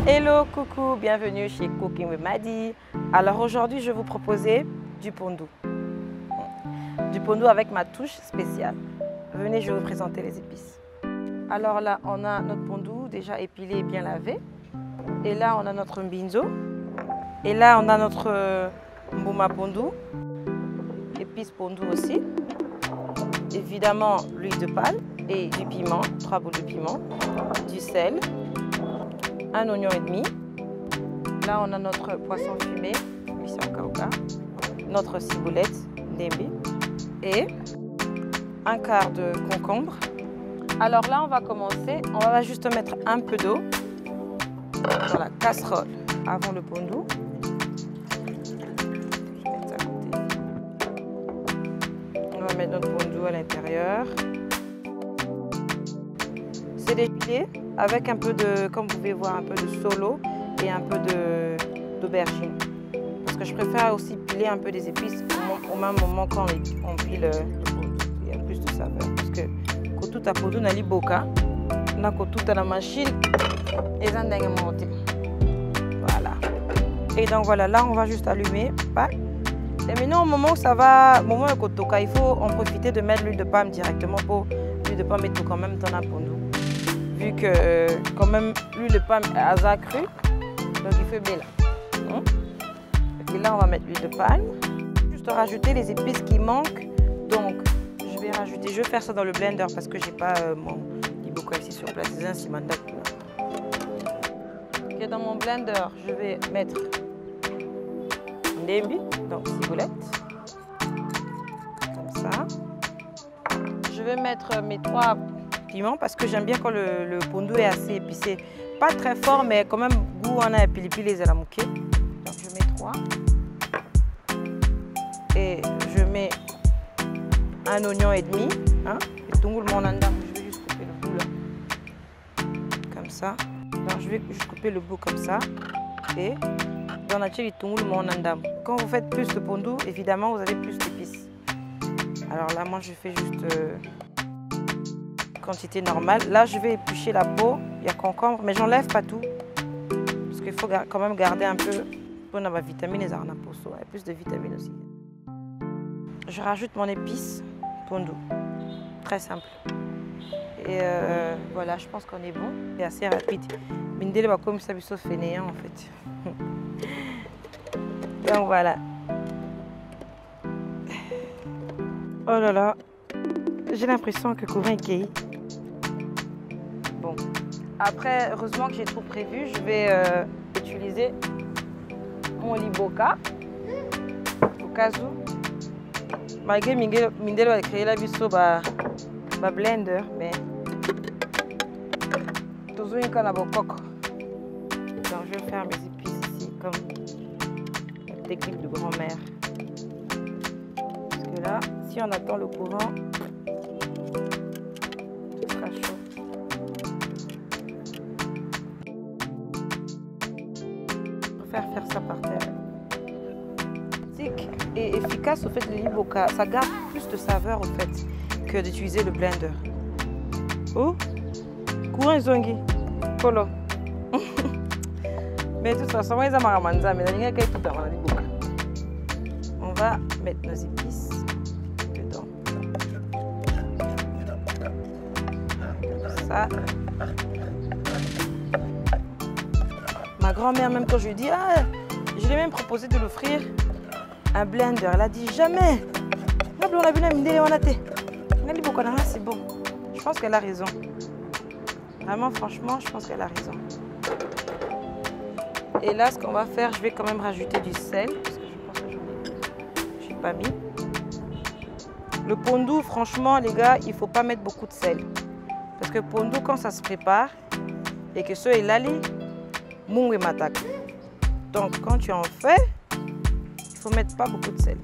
Hello, coucou, bienvenue chez Cooking with Madi. Alors aujourd'hui, je vais vous proposer du pondou. Du pondou avec ma touche spéciale. Venez, je vais vous présenter les épices. Alors là, on a notre pondou déjà épilé et bien lavé. Et là, on a notre mbinzo. Et là, on a notre mbouma pondou. Épices pondou aussi. Évidemment, l'huile de palme et du piment, 3 boules de piment, du sel, un oignon et demi. Là, on a notre poisson fumé, mission kauka, notre ciboulette, ndembe, et un quart de concombre. Alors là, on va commencer. On va juste mettre un peu d'eau dans la casserole avant le pondou. On va mettre notre pondou à l'intérieur. C'est dépilé avec un peu de, comme vous pouvez voir, un peu de solo et un peu d'aubergine. Parce que je préfère aussi piler un peu des épices au même moment quand on pile le pondou. Il y a plus de saveur. Parce que quand tout a pondou, on a boka, on a tout à la machine et ça n'a monté. Voilà. Et donc voilà, là on va juste allumer. Et maintenant au moment où ça va, au moment où il faut en profiter de mettre l'huile de palme directement pour l'huile de palme mettre quand même dans la pondou. Vu que quand même l'huile de palme est assez crue, donc il fait bien là. Et là on va mettre l'huile de palme. Juste rajouter les épices qui manquent. Donc je vais rajouter, je vais faire ça dans le blender parce que j'ai pas mon liboka ici sur place. C'est ainsi mandat. Ok, dans mon blender, je vais mettre ndembe, donc ciboulette, comme ça. Je vais mettre mes 3 piments parce que j'aime bien quand le pondou est assez épicé. Pas très fort, mais quand même goût on a épilé les alamouqués. Donc je mets 3. Et je mets un oignon et demi. Hein, et tout le monde en je vais juste couper le bout là. Comme ça. Donc je vais juste couper le bout comme ça. Et dans la chérie, tout le monde en quand vous faites plus de pondou, évidemment, vous avez plus d'épices. Alors là, moi, je fais juste quantité normale. Là, je vais éplucher la peau. Il y a concombre, mais j'enlève pas tout. Parce qu'il faut quand même garder un peu pour avoir vitamines et ça. Il y a plus de vitamines aussi. Je rajoute mon épice pondou. Très simple. Et voilà, je pense qu'on est bon. C'est assez rapide. Mindele va comme ça, biso fainéant en fait. Donc voilà. Oh là là, j'ai l'impression que le courant est cueilli. Bon, après, heureusement que j'ai tout prévu, je vais utiliser mon liboka au cas où. Malgré Mindele va créer la biso ba blender, mais toujours une canne à coco. Donc je vais faire mes épices ici comme une technique de grand-mère. Parce que là, si on attend le courant, ce sera chaud. Je préfère faire ça par terre. Et efficace au fait de l'iboka, ça garde plus de saveur au fait que d'utiliser le blender. Oh, courant zongi, colo. Mais de toute façon, on va mettre nos épices dedans. Ça. Ma grand-mère, même quand je lui dis, ah, je lui ai même proposé de l'offrir un blender. Elle a dit jamais. C'est bon. Je pense qu'elle a raison. Vraiment, franchement, je pense qu'elle a raison. Et là, ce qu'on va faire, je vais quand même rajouter du sel. Parce que je pense que je n'ai pas mis. Le pondou, franchement, les gars, il ne faut pas mettre beaucoup de sel. Parce que le pondou, quand ça se prépare, et que ça est lali, mou et matak. Donc, quand tu en fais, il ne faut mettre pas beaucoup de sel.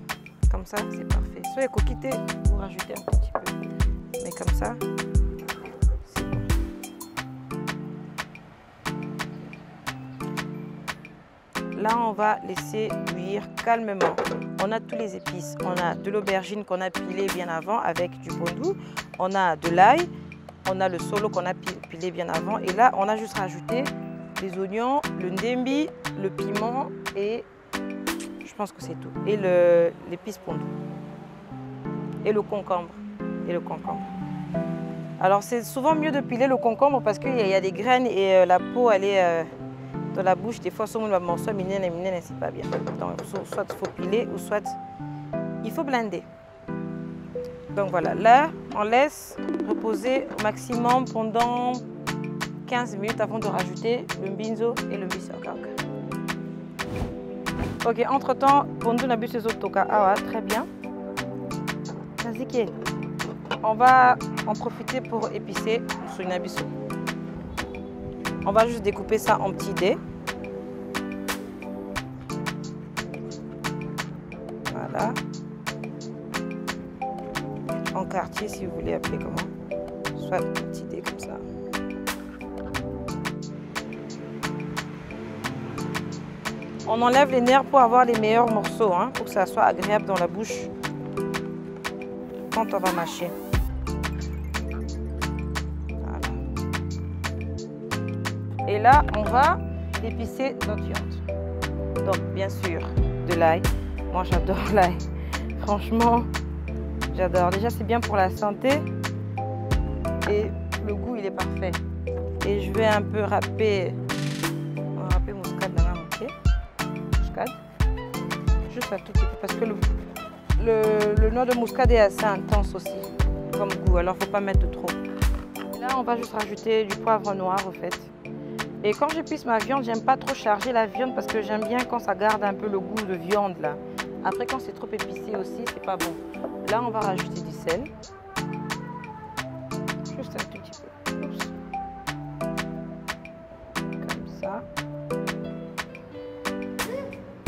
Comme ça, c'est parfait. Soit les coquilletés, vous rajoutez un petit peu. Mais comme ça, c'est bon. Là, on va laisser cuire calmement. On a tous les épices. On a de l'aubergine qu'on a pilé bien avant avec du pondou. On a de l'ail. On a le solo qu'on a pilé bien avant. Et là, on a juste rajouté les oignons, le ndembi, le piment et je pense que c'est tout. Et l'épice pondu. Et le concombre. Alors c'est souvent mieux de piler le concombre parce qu'il y a des graines et la peau elle est dans la bouche. Des fois, si on va morceau, c'est pas bien. Donc soit il faut piler ou soit il faut blender. Donc voilà, là on laisse reposer au maximum pendant 15 minutes avant de rajouter le mbinzo et le bisokauka. Ok, entre temps, pondu na biso toka awa, très bien. On va en profiter pour épicer sur nabiso. On va juste découper ça en petits dés. Voilà. En quartier si vous voulez appeler comment. Soit petits dés comme ça. On enlève les nerfs pour avoir les meilleurs morceaux, hein, pour que ça soit agréable dans la bouche quand on va mâcher. Voilà. Et là, on va épicer notre viande. Donc, bien sûr, de l'ail. Moi, j'adore l'ail. Franchement, j'adore. Déjà, c'est bien pour la santé et le goût, il est parfait. Et je vais un peu râper. On va râper muscade dans la moitié. Muscade. Juste un tout petit peu parce que le noix de muscade est assez intense aussi comme goût, alors il ne faut pas mettre de trop. Et là, on va juste rajouter du poivre noir au fait. Et quand j'épice ma viande, j'aime pas trop charger la viande parce que j'aime bien quand ça garde un peu le goût de viande là. Après, quand c'est trop épicé aussi, c'est pas bon. Là, on va rajouter du sel. Juste un tout petit peu. Oups. Comme ça.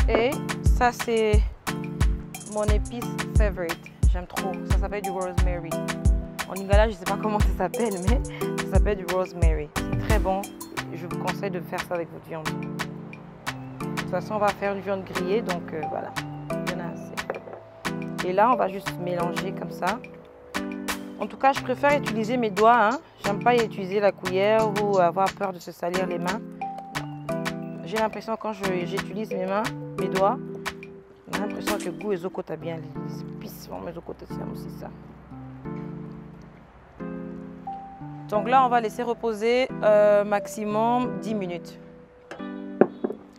Et ça, c'est mon épice favorite. J'aime trop. Ça s'appelle du rosemary. En lingala, je ne sais pas comment ça s'appelle, mais ça s'appelle du rosemary. C'est très bon. Je vous conseille de faire ça avec votre viande. De toute façon, on va faire une viande grillée, donc voilà. Il y en a assez. Et là, on va juste mélanger comme ça. En tout cas, je préfère utiliser mes doigts. Hein. J'aime pas utiliser la cuillère ou avoir peur de se salir les mains. J'ai l'impression quand j'utilise mes doigts, j'ai l'impression que le goût est okota bien. Les épices vont mes okota aussi ça. Donc là, on va laisser reposer maximum 10 minutes.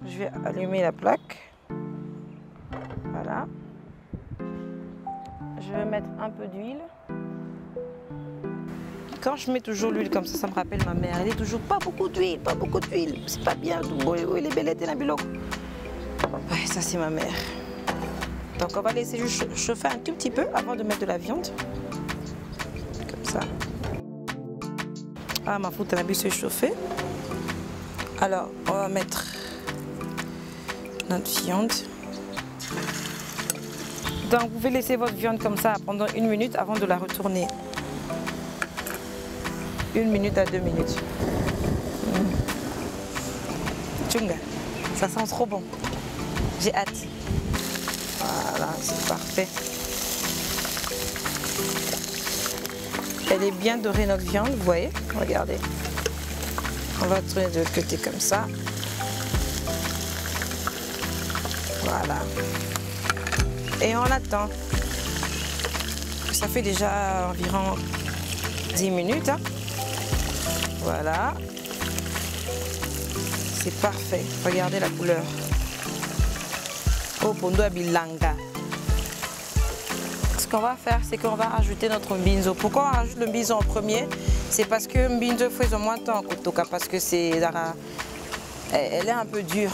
Je vais allumer la plaque. Voilà. Je vais mettre un peu d'huile. Quand je mets toujours l'huile comme ça me rappelle ma mère. Elle est toujours pas beaucoup d'huile, pas beaucoup d'huile. C'est pas bien. Oui, les bellettes et la biloko. Ouais, ça c'est ma mère. Donc on va laisser juste chauffer un tout petit peu avant de mettre de la viande. Comme ça. Ah, ma foute à la bûche est chauffée. Alors, on va mettre notre viande. Donc, vous pouvez laisser votre viande comme ça pendant 1 minute avant de la retourner. 1 minute à 2 minutes. Tchunga, ça sent trop bon. J'ai hâte. Voilà, c'est parfait. Elle est bien dorée notre viande, vous voyez. Regardez. On va tourner de l'autre côté comme ça. Voilà. Et on attend. Ça fait déjà environ 10 minutes. Hein. Voilà. C'est parfait. Regardez la couleur. Oh, pondo abilanga. Ce qu'on va faire, c'est qu'on va rajouter notre mbinzo. Pourquoi on rajoute le mbinzo en premier? C'est parce que mbinzo fait moins de temps en kotoka, parce que elle est un peu dure.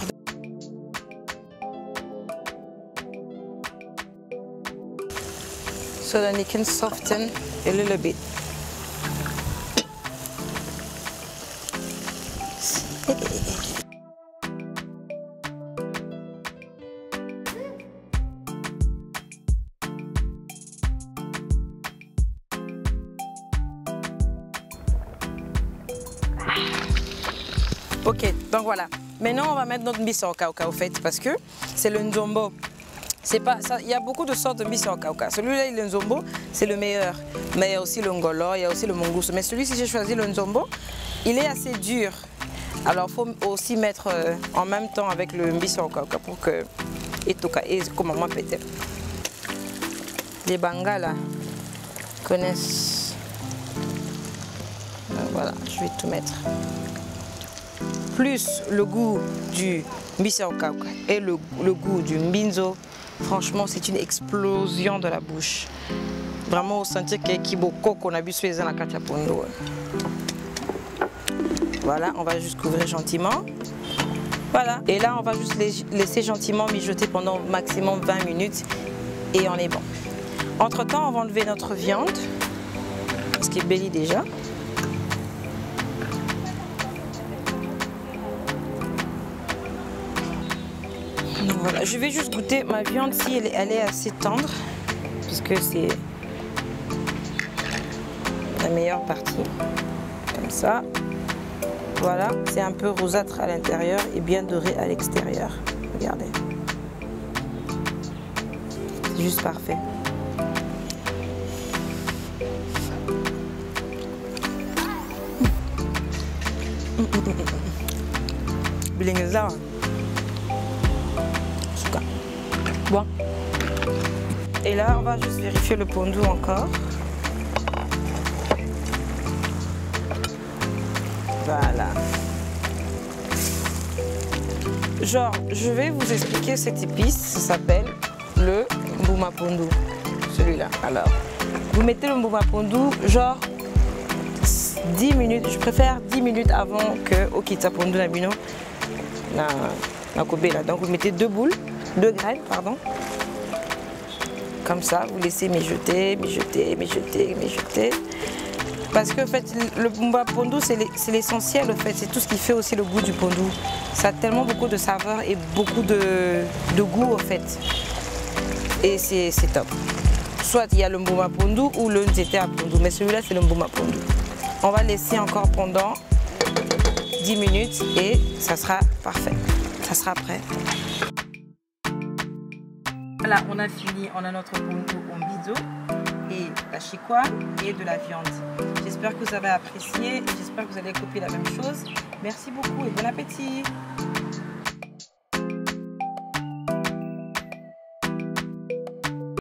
So then you can soften a little bit. Ok, donc voilà. Maintenant, on va mettre notre mbisi okauka au fait, parce que c'est le nzombo. C'est pas ça. Il y a beaucoup de sortes de mbisi okauka. Celui-là, le nzombo, c'est le meilleur. Mais il y a aussi le ngolo, il y a aussi le mongousou. Mais celui-ci, j'ai choisi le nzombo. Il est assez dur. Alors il faut aussi mettre en même temps avec le mbisi au cauca pour que et comment moi peut-être. Les Bangala connaissent. Voilà, je vais tout mettre. Plus le goût du mbisi au cauca et le goût du mbinzo, franchement c'est une explosion de la bouche. Vraiment, au sentir qu'il y a Kiboko qu'on a bu sur les la Kachapondo. Voilà, on va juste couvrir gentiment. Voilà, et là on va juste laisser gentiment mijoter pendant maximum 20 minutes et on est bon. Entre temps, on va enlever notre viande, ce qui est belli déjà. Donc voilà, je vais juste goûter ma viande si elle est assez tendre, puisque c'est la meilleure partie. Comme ça. Voilà, c'est un peu rosâtre à l'intérieur et bien doré à l'extérieur. Regardez. C'est juste parfait. Bilingueza. Bon. Et là, on va juste vérifier le pondu encore. Voilà. Genre, je vais vous expliquer cette épice, ça s'appelle le mbuma pondu. Celui-là. Alors, vous mettez le mbuma pondu, genre 10 minutes, je préfère 10 minutes avant que okita pondu nabino na kobe là. Donc vous mettez 2 graines, pardon. Comme ça, vous laissez mijoter, mijoter, mijoter, mijoter. Parce que en fait, le mbuma pondu, c'est l'essentiel, en fait. C'est tout ce qui fait aussi le goût du pondu. Ça a tellement beaucoup de saveur et beaucoup de goût, en fait. Et c'est top. Soit il y a le mbuma pondu ou le nzete à pondu. Mais celui-là, c'est le mbuma pondu. On va laisser encore pendant 10 minutes et ça sera parfait. Ça sera prêt. Voilà, on a fini. On a notre pondu en biseau et la chikwa et de la viande. J'espère que vous avez apprécié et j'espère que vous allez copier la même chose. Merci beaucoup et bon appétit!